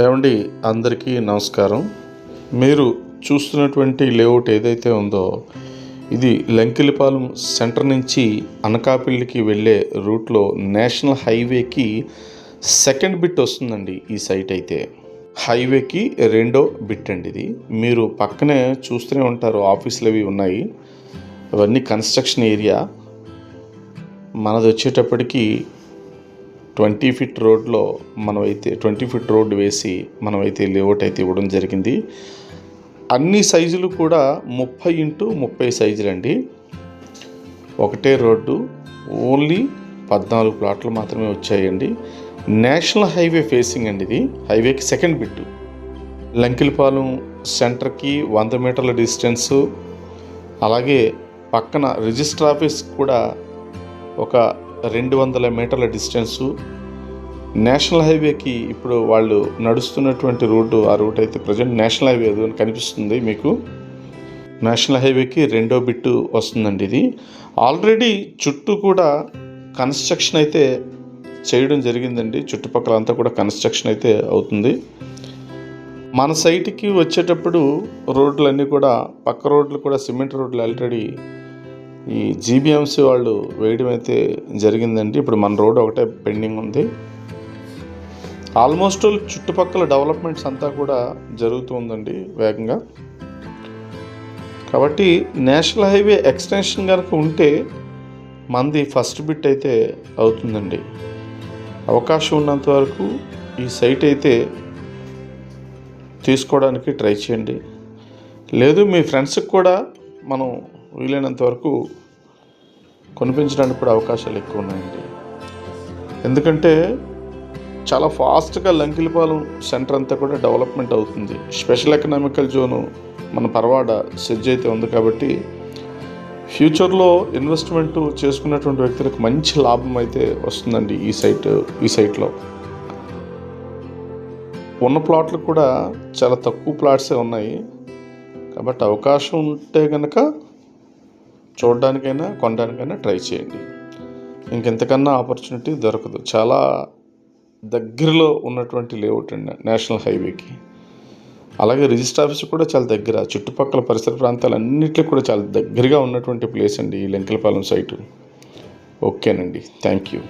ఏమండి, అందరికీ నమస్కారం. మీరు చూస్తున్నటువంటి లేఅవుట్ ఏదైతే ఉందో ఇది లంకిలిపాలెం సెంటర్ నుంచి అనకాపల్లికి వెళ్ళే రూట్లో నేషనల్ హైవేకి సెకండ్ బిట్ వస్తుందండి. ఈ సైట్ అయితే హైవేకి రెండో బిట్ అండి. ఇది మీరు పక్కనే చూస్తూనే ఉంటారు, ఆఫీసులు అవి ఉన్నాయి. అవన్నీ కన్స్ట్రక్షన్ ఏరియా. మనది వచ్చేటప్పటికి 20 ఫీట్ రోడ్లో మనమైతే 20 ఫీట్ రోడ్డు వేసి మనమైతే లేఅవుట్ అయితే ఇవ్వడం జరిగింది. అన్ని సైజులు కూడా 30x30 సైజులు అండి. ఒకటే రోడ్డు, ఓన్లీ 14 ప్లాట్లు మాత్రమే వచ్చాయండి. నేషనల్ హైవే ఫేసింగ్ అండి. ఇది హైవేకి సెకండ్ బిట్టు. లంకిలిపాలెం సెంటర్కి 100 మీటర్ల డిస్టెన్సు, అలాగే పక్కన రిజిస్టర్ ఆఫీస్ కూడా ఒక 200 మీటర్ల డిస్టెన్సు. నేషనల్ హైవేకి ఇప్పుడు వాళ్ళు నడుస్తున్నటువంటి రోడ్డు, ఆ రూట్ అయితే ప్రజెంట్ నేషనల్ హైవే అని కనిపిస్తుంది మీకు. నేషనల్ హైవేకి రెండో బిట్టు వస్తుందండి. ఇది ఆల్రెడీ చుట్టూ కూడా కన్స్ట్రక్షన్ అయితే చేయడం జరిగిందండి. చుట్టుపక్కల అంతా కూడా కన్స్ట్రక్షన్ అయితే అవుతుంది. మన సైట్కి వచ్చేటప్పుడు రోడ్లన్నీ కూడా, పక్క రోడ్లు కూడా సిమెంట్ రోడ్లు ఆల్రెడీ ఈ జీబీఎంసీ వాళ్ళు వేయడం అయితే జరిగిందండి. ఇప్పుడు మన రోడ్ ఒకటే పెండింగ్ ఉంది. ఆల్మోస్ట్ చుట్టుపక్కల డెవలప్మెంట్స్ అంతా కూడా జరుగుతూ ఉందండి వేగంగా. కాబట్టి నేషనల్ హైవే ఎక్స్టెన్షన్ కనుక ఉంటే మనది ఫస్ట్ బిట్ అయితే అవుతుందండి. అవకాశం ఉన్నంత వరకు ఈ సైట్ అయితే తీసుకోవడానికి ట్రై చేయండి. లేదు మీ ఫ్రెండ్స్కి కూడా మనం వీలైనంత వరకు కొనిపించడానికి కూడా అవకాశాలు ఎక్కువ ఉన్నాయండి. ఎందుకంటే చాలా ఫాస్ట్గా లంకిలిపాలెం సెంటర్ అంతా కూడా డెవలప్మెంట్ అవుతుంది. స్పెషల్ ఎకనామికల్ జోను మన పరవాడ సెజ్ అయితే ఉంది. కాబట్టి ఫ్యూచర్లో ఇన్వెస్ట్మెంట్ చేసుకున్నటువంటి వ్యక్తులకు మంచి లాభం అయితే వస్తుందండి ఈ సైట్లో. ఉన్న ప్లాట్లు కూడా చాలా తక్కువ ప్లాట్సే ఉన్నాయి. కాబట్టి అవకాశం ఉంటే కనుక చూడడానికైనా కొనడానికైనా ట్రై చేయండి. ఇంకెంతకన్నా ఆపర్చునిటీ దొరకదు. చాలా దగ్గరలో ఉన్నటువంటి లేఅవుట్ అండి నేషనల్ హైవేకి. అలాగే రిజిస్టర్ ఆఫీస్ కూడా చాలా దగ్గర, చుట్టుపక్కల పరిసర ప్రాంతాలన్నింటికి కూడా చాలా దగ్గరగా ఉన్నటువంటి ప్లేస్ అండి ఈ లంకిలిపాలెం సైటు. ఓకేనండి, థ్యాంక్ యూ.